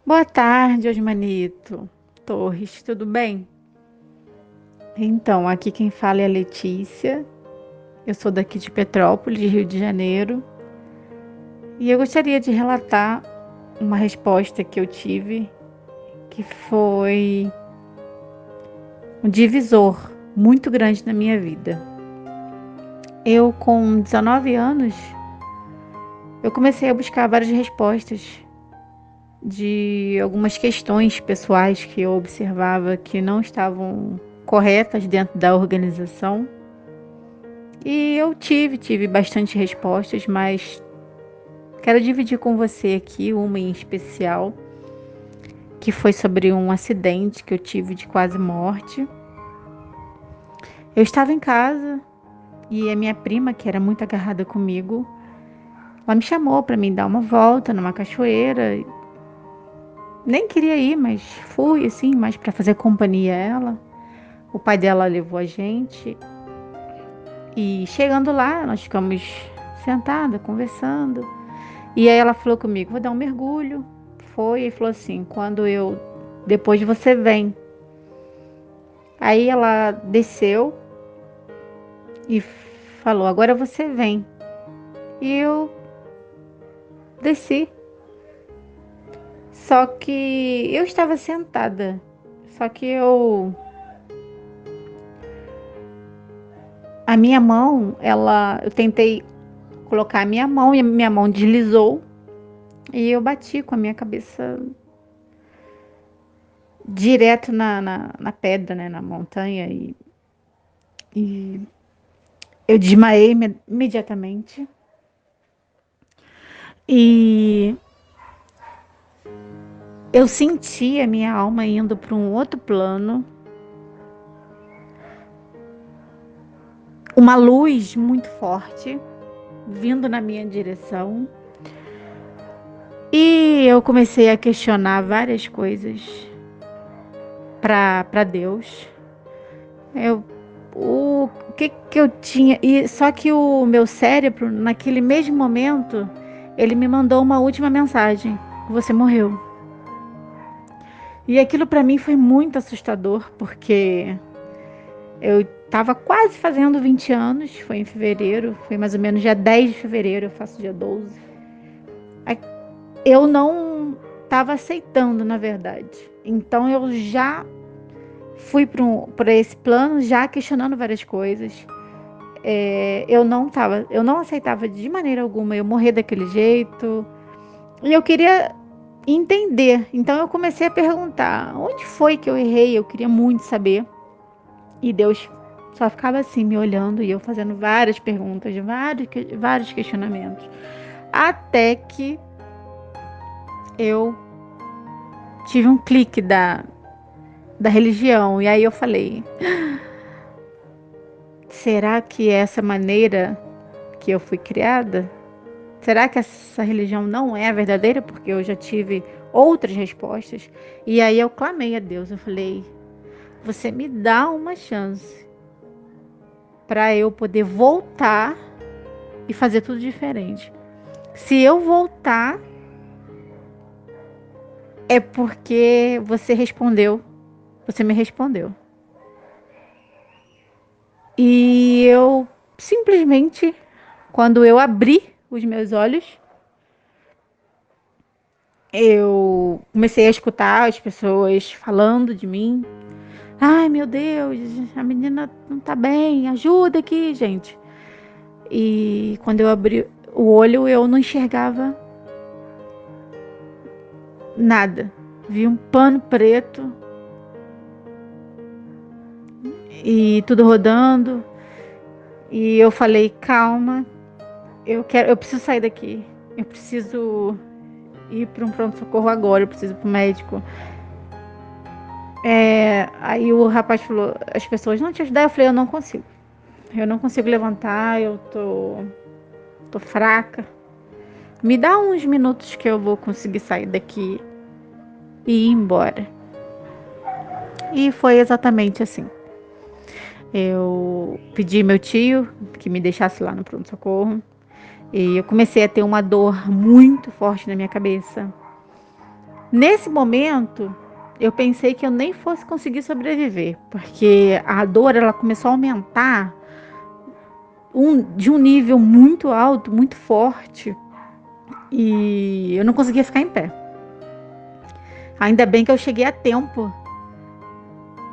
Boa tarde, Osmanito Torres, tudo bem? Então, aqui quem fala é a Letícia, eu sou daqui de Petrópolis, Rio de Janeiro, e eu gostaria de relatar uma resposta que eu tive, que foi um divisor muito grande na minha vida. Eu, com 19 anos, eu comecei a buscar várias respostas de algumas questões pessoais que eu observava que não estavam corretas dentro da organização. E eu tive bastante respostas, mas quero dividir com você aqui uma em especial, que foi sobre um acidente que eu tive de quase morte. Eu estava em casa e a minha prima, que era muito agarrada comigo, ela me chamou para mim dar uma volta numa cachoeira. Nem queria ir, mas fui assim, mais para fazer companhia a ela. O pai dela levou a gente e chegando lá, nós ficamos sentada, conversando. E aí ela falou comigo, vou dar um mergulho. Foi e falou assim, depois você vem. Aí ela desceu e falou, agora você vem. E eu desci. Só que eu estava sentada. Só que a minha mão, eu tentei colocar a minha mão e a minha mão deslizou e eu bati com a minha cabeça direto na pedra, né, na montanha e eu desmaiei imediatamente. E eu senti a minha alma indo para um outro plano, uma luz muito forte vindo na minha direção. E eu comecei a questionar várias coisas para Deus. Eu, o que eu tinha. E só que o meu cérebro, naquele mesmo momento, ele me mandou uma última mensagem: você morreu. E aquilo para mim foi muito assustador, porque eu estava quase fazendo 20 anos, foi em fevereiro, foi mais ou menos dia 10 de fevereiro, eu faço dia 12. Eu não estava aceitando, na verdade. Então eu já fui para esse plano, já questionando várias coisas. Eu não aceitava de maneira alguma eu morrer daquele jeito. E eu queria entender. Então eu comecei a perguntar: onde foi que eu errei? Eu queria muito saber. E Deus só ficava assim me olhando e eu fazendo várias perguntas, vários questionamentos. Até que eu tive um clique da religião. E aí eu falei: será que é essa maneira que eu fui criada? Será que essa religião não é a verdadeira? Porque eu já tive outras respostas. E aí eu clamei a Deus. Eu falei: você me dá uma chance para eu poder voltar e fazer tudo diferente. Se eu voltar, é porque você respondeu, você me respondeu. E eu simplesmente, quando eu abri os meus olhos, eu comecei a escutar as pessoas falando de mim. Ai, meu Deus, a menina não tá bem, ajuda aqui, gente. E quando eu abri o olho, eu não enxergava nada. Vi um pano preto e tudo rodando. E eu falei, calma, eu preciso sair daqui. Eu preciso ir para um pronto-socorro agora, eu preciso ir pro médico. Aí o rapaz falou, as pessoas não te ajudar, eu falei, eu não consigo. Eu não consigo levantar, tô fraca. Me dá uns minutos que eu vou conseguir sair daqui e ir embora. E foi exatamente assim. Eu pedi meu tio que me deixasse lá no pronto-socorro. E eu comecei a ter uma dor muito forte na minha cabeça. Nesse momento, eu pensei que eu nem fosse conseguir sobreviver, porque a dor ela começou a aumentar de um nível muito alto, muito forte, e eu não conseguia ficar em pé. Ainda bem que eu cheguei a tempo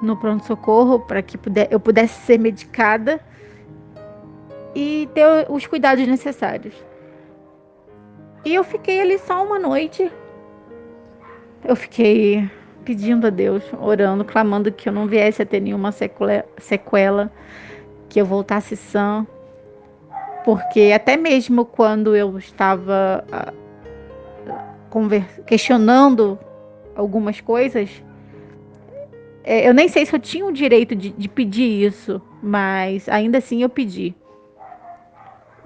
no pronto-socorro para que eu pudesse ser medicada e ter os cuidados necessários. E eu fiquei ali só uma noite. Eu fiquei pedindo a Deus, orando, clamando que eu não viesse a ter nenhuma sequela, que eu voltasse sã, porque até mesmo quando eu estava questionando algumas coisas, eu nem sei se eu tinha o direito de pedir isso, mas ainda assim eu pedi.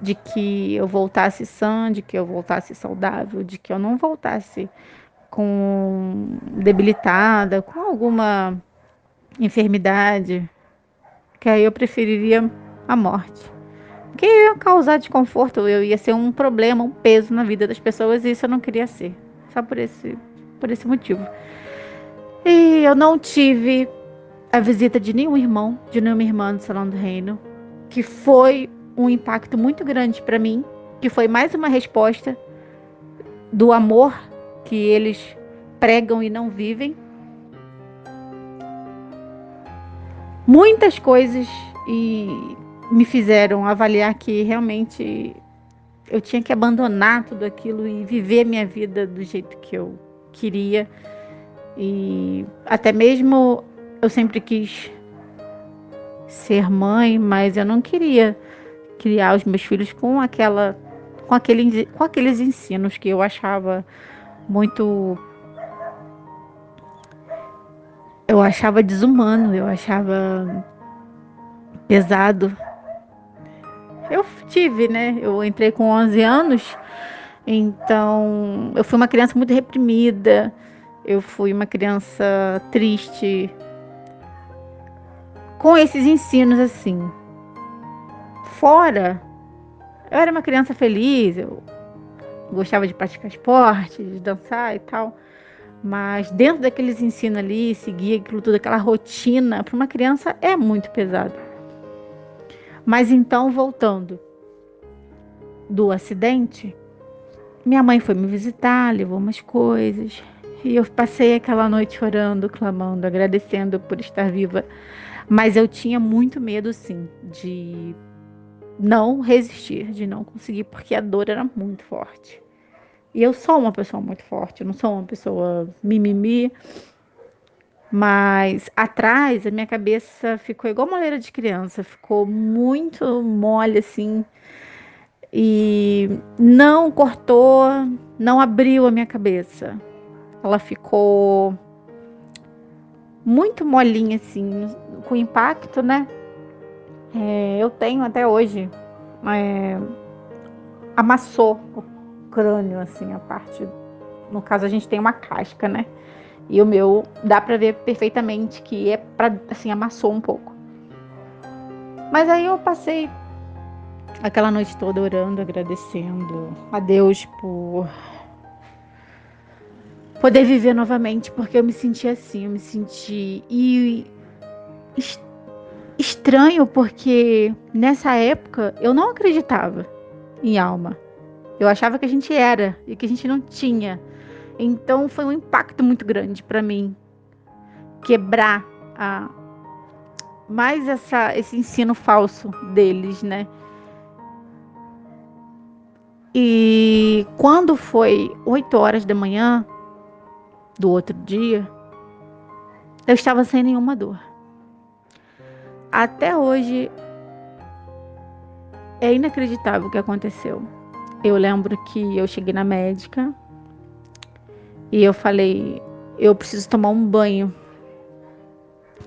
De que eu voltasse sã, de que eu voltasse saudável, de que eu não voltasse com debilitada, com alguma enfermidade, que aí eu preferiria a morte. Porque ia causar desconforto, eu ia ser um problema, um peso na vida das pessoas e isso eu não queria ser. Só por esse motivo. E eu não tive a visita de nenhum irmão, de nenhuma irmã do Salão do Reino, que foi um impacto muito grande para mim, que foi mais uma resposta do amor que eles pregam e não vivem. Muitas coisas e me fizeram avaliar que realmente eu tinha que abandonar tudo aquilo e viver minha vida do jeito que eu queria. E até mesmo eu sempre quis ser mãe, mas eu não queria criar os meus filhos com aqueles ensinos que eu achava muito, eu achava desumano, eu achava pesado. Eu tive, né? Eu entrei com 11 anos, então eu fui uma criança muito reprimida, eu fui uma criança triste, com esses ensinos assim. Fora, eu era uma criança feliz, eu gostava de praticar esporte, de dançar e tal, mas dentro daqueles ensinos ali, seguir aquilo tudo, aquela rotina, para uma criança é muito pesado. Mas então, voltando do acidente, minha mãe foi me visitar, levou umas coisas, e eu passei aquela noite orando, clamando, agradecendo por estar viva. Mas eu tinha muito medo, sim, de não resistir, de não conseguir, porque a dor era muito forte. E eu sou uma pessoa muito forte, eu não sou uma pessoa mimimi, mas atrás a minha cabeça ficou igual moleira de criança, ficou muito mole assim, e não cortou, não abriu a minha cabeça. Ela ficou muito molinha assim, com impacto, né? Eu tenho até hoje, amassou o crânio, assim, a parte. No caso, a gente tem uma casca, né? E o meu dá pra ver perfeitamente que assim, amassou um pouco. Mas aí eu passei aquela noite toda orando, agradecendo a Deus por poder viver novamente, porque eu me senti assim, eu me senti estranho, porque nessa época eu não acreditava em alma. Eu achava que a gente era e que a gente não tinha. Então foi um impacto muito grande para mim quebrar mais esse ensino falso deles, né? E quando foi 8 horas da manhã do outro dia, eu estava sem nenhuma dor. Até hoje é inacreditável o que aconteceu. Eu lembro que eu cheguei na médica e eu falei, eu preciso tomar um banho.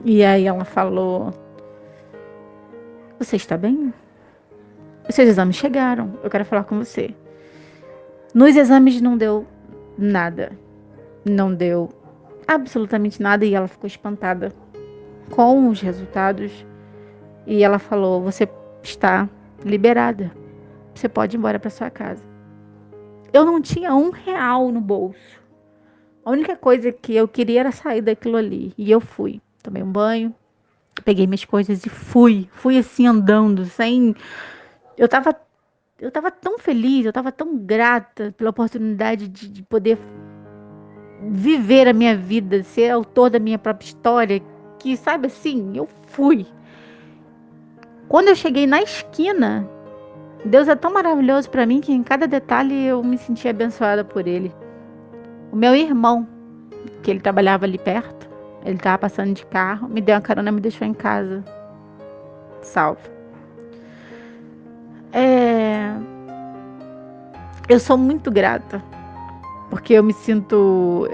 E aí ela falou, você está bem? Os seus exames chegaram, eu quero falar com você. Nos exames não deu nada. Não deu absolutamente nada e ela ficou espantada com os resultados. E ela falou, você está liberada. Você pode ir embora para sua casa. Eu não tinha R$ 1 no bolso. A única coisa que eu queria era sair daquilo ali. E eu fui. Tomei um banho, peguei minhas coisas e fui. Fui assim andando, sem. Eu tava, eu tava tão feliz, eu tava tão grata pela oportunidade de poder viver a minha vida, ser autor da minha própria história, que, sabe assim, eu fui. Quando eu cheguei na esquina, Deus é tão maravilhoso para mim que em cada detalhe eu me senti abençoada por Ele. O meu irmão, que ele trabalhava ali perto, ele estava passando de carro, me deu uma carona, me deixou em casa, salvo. É, eu sou muito grata, porque eu me sinto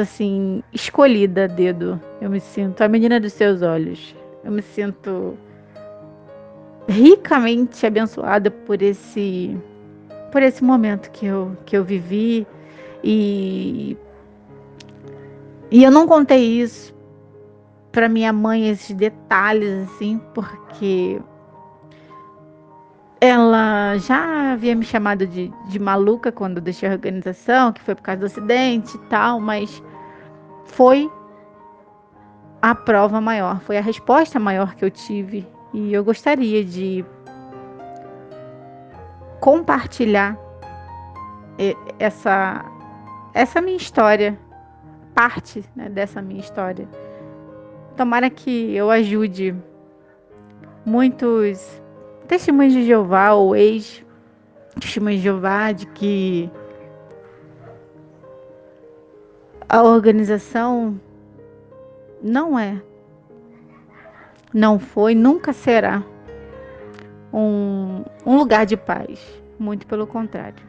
assim, escolhida a dedo. Eu me sinto a menina dos seus olhos. Eu me sinto ricamente abençoada por esse momento que eu vivi. E, e eu não contei isso para minha mãe, esses detalhes, assim, porque ela já havia me chamado de maluca quando eu deixei a organização, que foi por causa do acidente e tal, mas foi a prova maior, foi a resposta maior que eu tive. E eu gostaria de compartilhar essa, essa minha história, parte, né, dessa minha história. Tomara que eu ajude muitos testemunhos de Jeová ou ex-testemunhos de Jeová de que a organização não é, não foi, nunca será um lugar de paz. Muito pelo contrário.